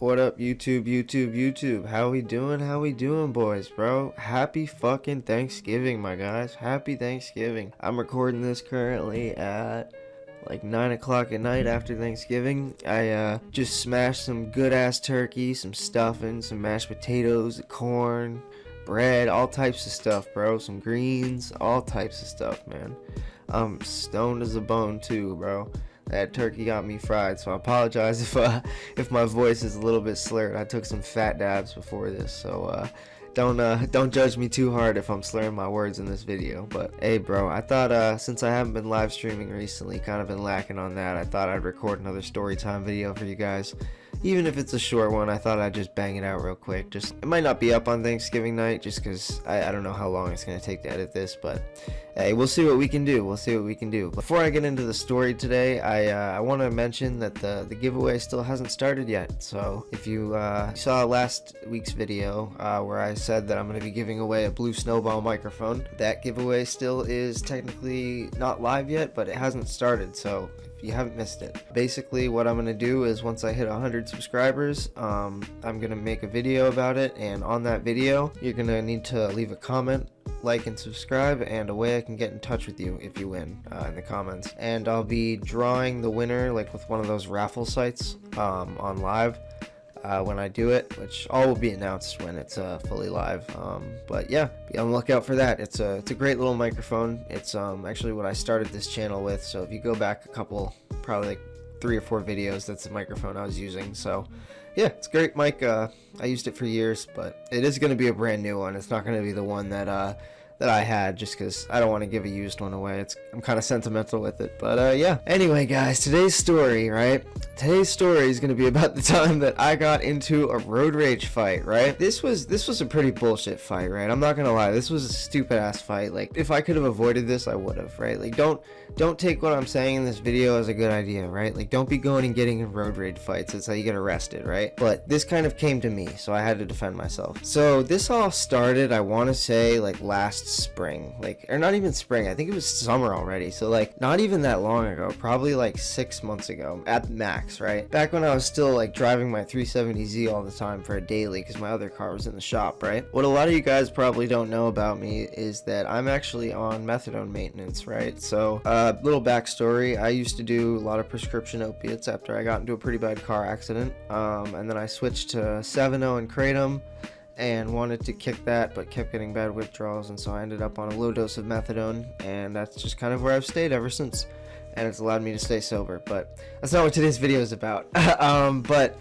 What up, YouTube? How we doing? Boys, bro? Happy fucking Thanksgiving, my guys. Happy Thanksgiving. I'm recording this currently at like 9 o'clock at night after Thanksgiving. I just smashed some good ass turkey, some stuffing, some mashed potatoes, corn, bread, all types of stuff, bro. Some greens, all types of stuff, man. I'm stoned as a bone too, bro. That turkey got me fried, so I apologize if my voice is a little bit slurred. I took some fat dabs before this, so don't judge me too hard if I'm slurring my words in this video. But hey, bro, I thought since I haven't been live streaming recently, kind of been lacking on that, I thought I'd record another story time video for you guys. Even if it's a short one, I thought I'd just bang it out real quick. It might not be up on Thanksgiving night, just because I don't know how long it's going to take to edit this, but hey, we'll see what we can do. Before I get into the story today, I want to mention that the giveaway still hasn't started yet. So if you saw last week's video where I said that I'm going to be giving away a blue snowball microphone, that giveaway still is technically not live yet, but it hasn't started, so you haven't missed it. Basically, what I'm gonna do is once I hit 100 subscribers, I'm gonna make a video about it, and on that video you're gonna need to leave a comment, like, and subscribe, and a way I can get in touch with you if you win in the comments. And I'll be drawing the winner like with one of those raffle sites on live when I do it, which all will be announced when it's fully live. But yeah, be on the lookout for that. It's a great little microphone. It's actually what I started this channel with, so if you go back a couple, probably like 3 or 4 videos, that's the microphone I was using. So yeah, it's a great mic. I used it for years, but it is going to be a brand new one. It's not going to be the one that I had, just because I don't want to give a used one away. I'm kind of sentimental with it, but yeah. Anyway, guys, today's story is going to be about the time that I got into a road rage fight, right? This was a pretty bullshit fight, right? I'm not going to lie. This was a stupid ass fight. Like, if I could have avoided this, I would have, right? Like, don't take what I'm saying in this video as a good idea, right? Like, don't be going and getting in road rage fights. That's how you get arrested, right? But this kind of came to me, so I had to defend myself. So this all started, I want to say, like last spring, or not even spring, I think it was summer already, so like not even that long ago, probably like 6 months ago at max, right? Back when I was still like driving my 370Z all the time for a daily, because my other car was in the shop, right? What a lot of you guys probably don't know about me is that I'm actually on methadone maintenance, right? So little backstory, I used to do a lot of prescription opiates after I got into a pretty bad car accident, and then I switched to 7-0 and kratom and wanted to kick that, but kept getting bad withdrawals, and so I ended up on a low dose of methadone, and that's just kind of where I've stayed ever since, and it's allowed me to stay sober. But that's not what today's video is about. But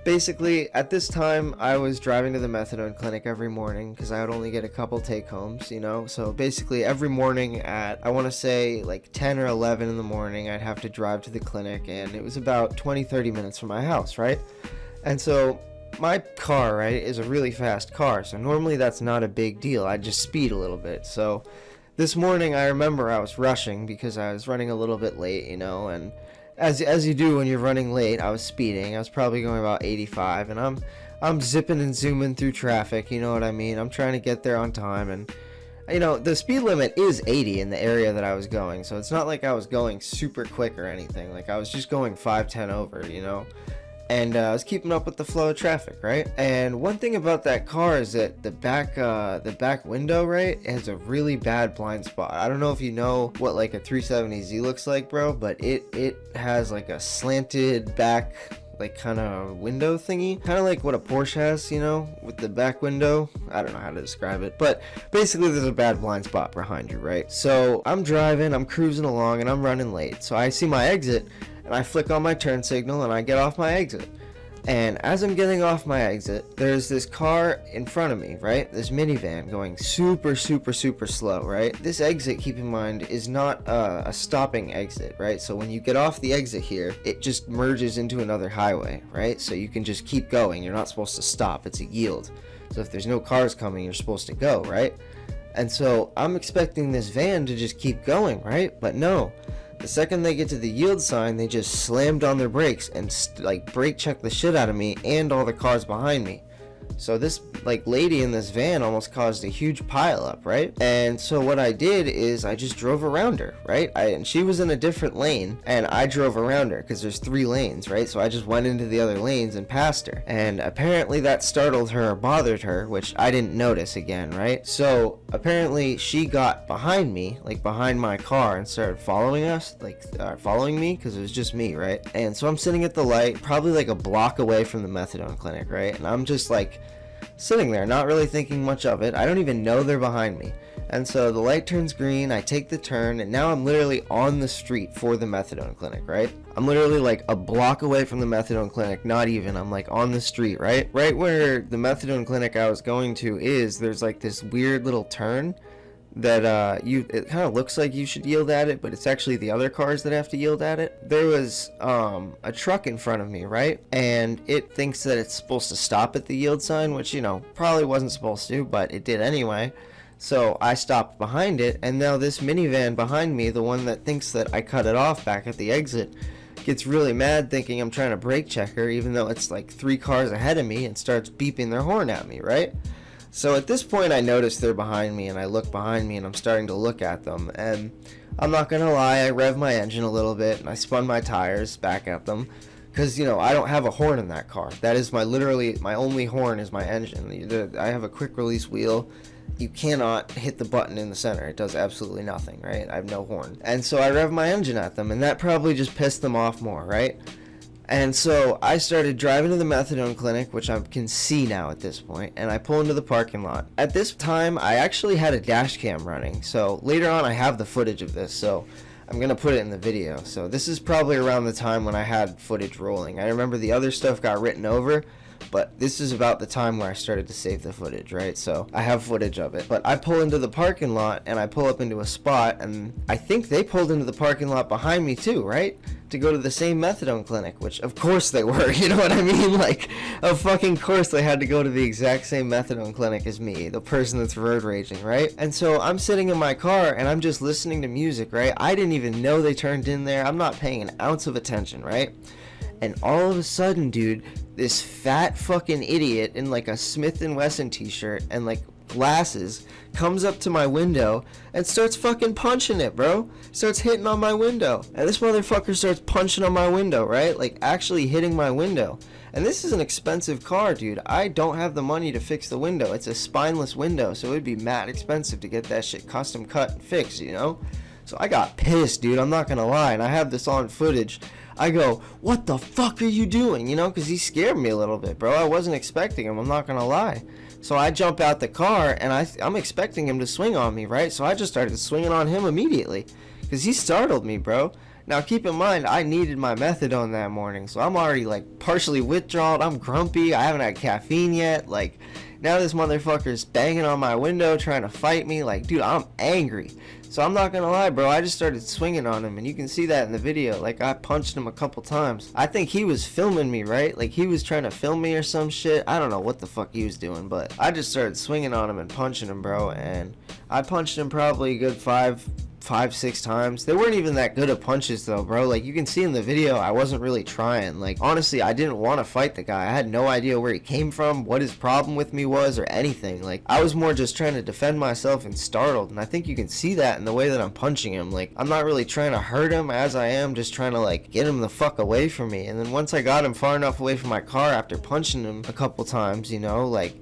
basically, at this time, I was driving to the methadone clinic every morning because I would only get a couple take homes, you know. So basically every morning at, I want to say like 10 or 11 in the morning, I'd have to drive to the clinic, and it was about 20-30 minutes from my house, right? And so my car, right, is a really fast car, so normally that's not a big deal. I just speed a little bit. So this morning I remember I was rushing because I was running a little bit late, you know, and as you do when you're running late, I was speeding. I was probably going about 85, and I'm zipping and zooming through traffic, you know what I mean? I'm trying to get there on time, and you know, the speed limit is 80 in the area that I was going, so it's not like I was going super quick or anything. Like, I was just going 5-10 over, you know, and I was keeping up with the flow of traffic, right? And one thing about that car is that the back window, right, has a really bad blind spot. I don't know if you know what like a 370Z looks like, bro, but it has like a slanted back, like, kind of window thingy, kind of like what a Porsche has, you know, with the back window. I don't know how to describe it, but basically there's a bad blind spot behind you, right? So I'm driving, I'm cruising along, and I'm running late, so I see my exit, and I flick on my turn signal, and I get off my exit. And as I'm getting off my exit, there's this car in front of me, right? This minivan going super slow, right? This exit, keep in mind, is not a stopping exit, right? So when you get off the exit here, it just merges into another highway, right? So you can just keep going. You're not supposed to stop. It's a yield. So if there's no cars coming, you're supposed to go, right? And so I'm expecting this van to just keep going, right? But no. The second they get to the yield sign, they just slammed on their brakes and like brake checked the shit out of me and all the cars behind me. So this like lady in this van almost caused a huge pile up, right? And so what I did is I just drove around her, right? And she was in a different lane, and I drove around her because there's 3 lanes, right? So I just went into the other lanes and passed her. And apparently that startled her or bothered her, which I didn't notice again, right? So apparently she got behind me, like behind my car, and started following us, like following me, because it was just me, right? And so I'm sitting at the light, probably like a block away from the methadone clinic, right? And I'm just like sitting there, not really thinking much of it. I don't even know they're behind me. And so the light turns green, I take the turn, and now I'm literally on the street for the methadone clinic, right? I'm literally like a block away from the methadone clinic, not even, I'm like on the street, right? Right where the methadone clinic I was going to is, there's like this weird little turn that it kind of looks like you should yield at it, but it's actually the other cars that have to yield at it. There was a truck in front of me, right? And it thinks that it's supposed to stop at the yield sign, which, you know, probably wasn't supposed to, but it did anyway. So I stopped behind it, and now this minivan behind me, the one that thinks that I cut it off back at the exit, gets really mad thinking I'm trying to brake check her, even though it's like 3 cars ahead of me, and starts beeping their horn at me, right? So at this point I notice they're behind me, and I look behind me, and I'm starting to look at them, and I'm not gonna lie, I rev my engine a little bit, and I spun my tires back at them, because, you know, I don't have a horn in that car. That is literally my only horn is my engine. I have a quick release wheel. You cannot hit the button in the center. It does absolutely nothing, right? I have no horn. And so I rev my engine at them, and that probably just pissed them off more, right? And so I started driving to the methadone clinic, which I can see now at this point, and I pull into the parking lot. At this time, I actually had a dash cam running, so later on I have the footage of this, so I'm going to put it in the video. So this is probably around the time when I had footage rolling. I remember the other stuff got written over, but this is about the time where I started to save the footage, right? So I have footage of it. But I pull into the parking lot, and I pull up into a spot, and I think they pulled into the parking lot behind me too, right? To go to the same methadone clinic, which of course they were, you know what I mean? Like, of fucking course they had to go to the exact same methadone clinic as me, the person that's road raging, right? And so I'm sitting in my car, and I'm just listening to music, right? I didn't even know they turned in there. I'm not paying an ounce of attention, right? And all of a sudden, dude, this fat fucking idiot in like a Smith & Wesson t-shirt and like glasses comes up to my window and starts fucking punching it, bro. Starts hitting on my window. And this motherfucker starts punching on my window, right? Like actually hitting my window. And this is an expensive car, dude. I don't have the money to fix the window. It's a spineless window, so it'd be mad expensive to get that shit custom cut and fixed, you know? So I got pissed, dude. I'm not gonna lie. And I have this on footage. I go, what the fuck are you doing? You know, because he scared me a little bit, bro. I wasn't expecting him. I'm not gonna lie. So I jump out the car, and I'm expecting him to swing on me, right? So I just started swinging on him immediately, because he startled me, bro. Now keep in mind, I needed my methadone that morning, so I'm already like partially withdrawal. I'm grumpy. I haven't had caffeine yet. Like, now this motherfucker's banging on my window trying to fight me. Like, dude, I'm angry. So I'm not gonna lie, bro, I just started swinging on him, and you can see that in the video. Like, I punched him a couple times. I think he was filming me, right? Like, he was trying to film me or some shit. I don't know what the fuck he was doing, but I just started swinging on him and punching him, bro, and I punched him probably a good 5-6 times. They weren't even that good of punches though, bro. Like, you can see in the video, I wasn't really trying. Like, honestly, I didn't want to fight the guy. I had no idea where he came from, what his problem with me was, or anything. Like, I was more just trying to defend myself and startled, and I think you can see that in the way that I'm punching him. Like, I'm not really trying to hurt him as I am just trying to, like, get him the fuck away from me. And then once I got him far enough away from my car after punching him a couple times, you know, like,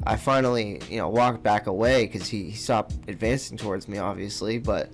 I finally, you know, walked back away because he stopped advancing towards me, obviously. But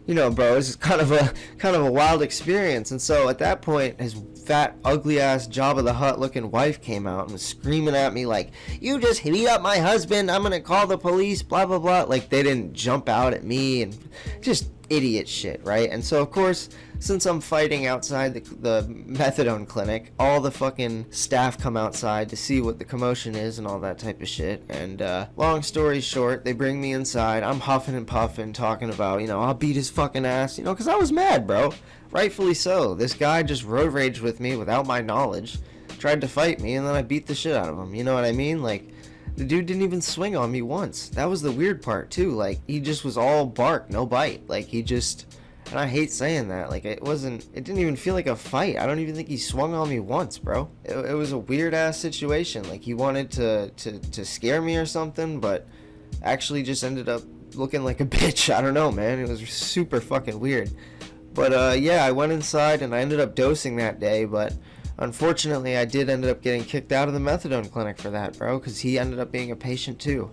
you know, bro, this is kind of a wild experience. And so at that point, his fat, ugly ass Jabba the Hutt looking wife came out and was screaming at me like, you just beat up my husband, I'm gonna call the police, blah blah blah. Like, they didn't jump out at me, and just idiot shit, right? And so of course, since I'm fighting outside the methadone clinic, all the fucking staff come outside to see what the commotion is and all that type of shit. And long story short, they bring me inside. I'm huffing and puffing, talking about, you know, I'll beat his fucking ass, you know, because I was mad, bro. Rightfully so. This guy just road raged with me without my knowledge, tried to fight me, and then I beat the shit out of him. You know what I mean? Like, the dude didn't even swing on me once. That was the weird part too. Like, he just was all bark, no bite. Like, he just And I hate saying that. Like, it didn't even feel like a fight. I don't even think he swung on me once, bro. It was a weird ass situation. Like, he wanted to scare me or something, but actually just ended up looking like a bitch. I don't know, man. It was super fucking weird. But yeah, I went inside and I ended up dosing that day, but unfortunately I did end up getting kicked out of the methadone clinic for that, bro, because he ended up being a patient too.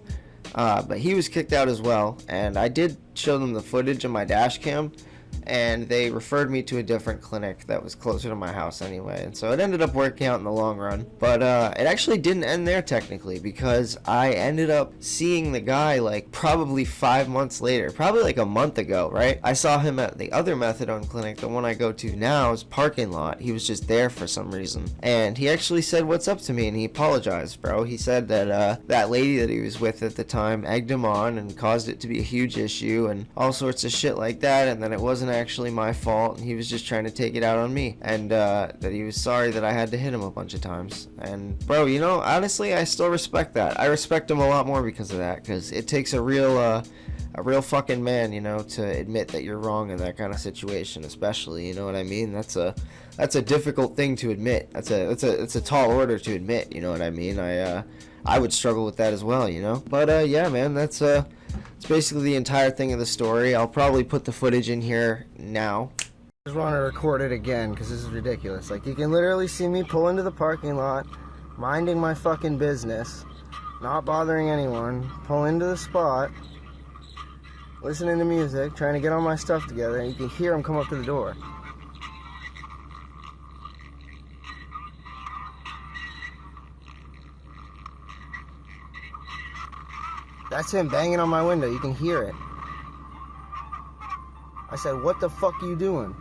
But he was kicked out as well, and I did show them the footage of my dash cam, and they referred me to a different clinic that was closer to my house anyway, and so it ended up working out in the long run. But it actually didn't end there technically, because I ended up seeing the guy like probably 5 months later, probably like a month ago, right? I saw him at the other methadone clinic, the one I go to now's parking lot. He was just there for some reason, and he actually said what's up to me, and he apologized, bro. He said that that lady that he was with at the time egged him on and caused it to be a huge issue and all sorts of shit like that, and then it wasn't actually my fault, and he was just trying to take it out on me, and that he was sorry that I had to hit him a bunch of times. And bro, you know, honestly, I still respect that. I respect him a lot more because of that, because it takes a real fucking man, you know, to admit that you're wrong in that kind of situation, especially, you know what I mean? That's a difficult thing to admit. It's a tall order to admit, you know what I mean? I would struggle with that as well, you know? But yeah, man, it's basically the entire thing of the story. I'll probably put the footage in here now. I just want to record it again because this is ridiculous. Like, you can literally see me pull into the parking lot, minding my fucking business, not bothering anyone, pull into the spot, listening to music, trying to get all my stuff together, and you can hear him come up to the door. That's him banging on my window. You can hear it. I said, what the fuck are you doing?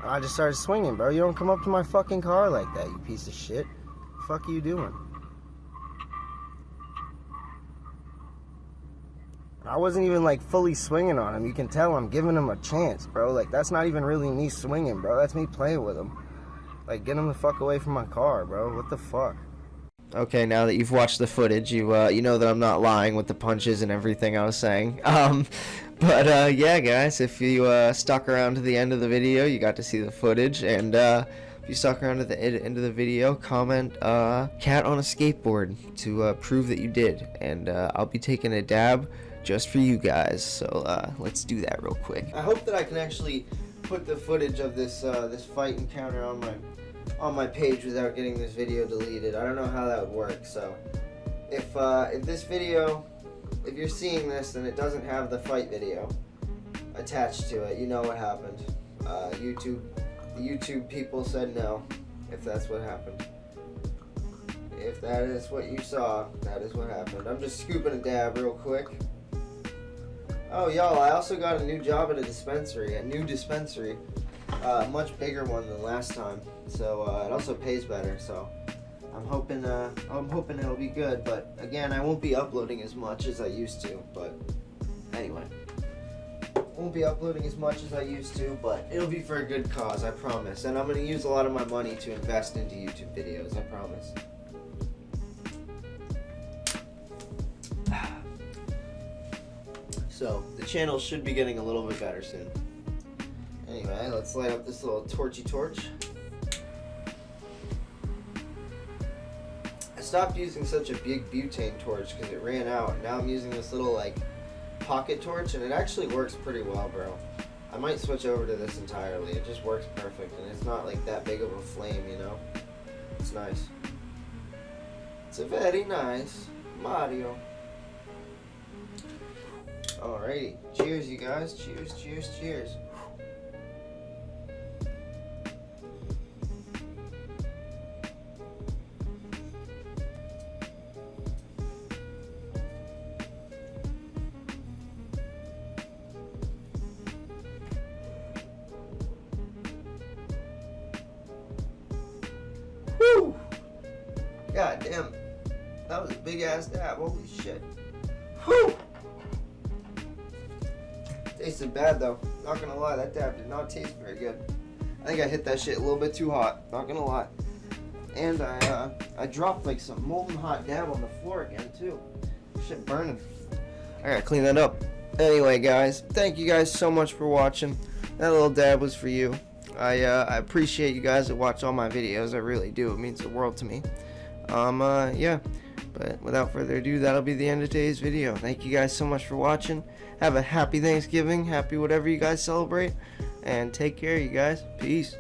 And I just started swinging, bro. You don't come up to my fucking car like that, you piece of shit. What the fuck are you doing? I wasn't even like fully swinging on him. You can tell I'm giving him a chance, bro. Like, that's not even really me swinging, bro. That's me playing with him. Like, get him the fuck away from my car, bro. What the fuck? Okay, now that you've watched the footage, you know that I'm not lying with the punches and everything I was saying. But yeah, guys, if you stuck around to the end of the video, you got to see the footage, and if you stuck around to the end of the video, comment cat on a skateboard to prove that you did, and I'll be taking a dab just for you guys. So let's do that real quick. I hope that I can actually put the footage of this this fight encounter on my page without getting this video deleted. I don't know how that would work. So if this video, if you're seeing this and it doesn't have the fight video attached to it, you know what happened. The YouTube people said no, if that's what happened. If that is what you saw, that is what happened. I'm just scooping a dab real quick. Oh, y'all, I also got a new job at a new dispensary. Much bigger one than last time. So it also pays better, so I'm hoping it'll be good. But again, I won't be uploading as much as I used to. But anyway, won't be uploading as much as I used to, but it'll be for a good cause, I promise. And I'm gonna use a lot of my money to invest into YouTube videos, I promise. So the channel should be getting a little bit better soon. Anyway, let's light up this little torchy torch. I stopped using such a big butane torch because it ran out, and now I'm using this little like pocket torch, and it actually works pretty well, bro. I might switch over to this entirely. It just works perfect, and it's not like that big of a flame, you know? It's nice. It's a very nice Mario. Alrighty, cheers you guys, cheers, cheers, cheers. Woo! God damn, that was a big ass dab, holy shit. Whew! Tasted bad though, not gonna lie, that dab did not taste very good. I think I hit that shit a little bit too hot, not gonna lie. And I dropped like some molten hot dab on the floor again too. Shit burning. I gotta clean that up. Anyway guys, thank you guys so much for watching. that little dab was for you. I appreciate you guys that watch all my videos. I really do. It means the world to me. Yeah. But without further ado, that'll be the end of today's video. Thank you guys so much for watching. Have a happy Thanksgiving. Happy whatever you guys celebrate. And take care, you guys. Peace.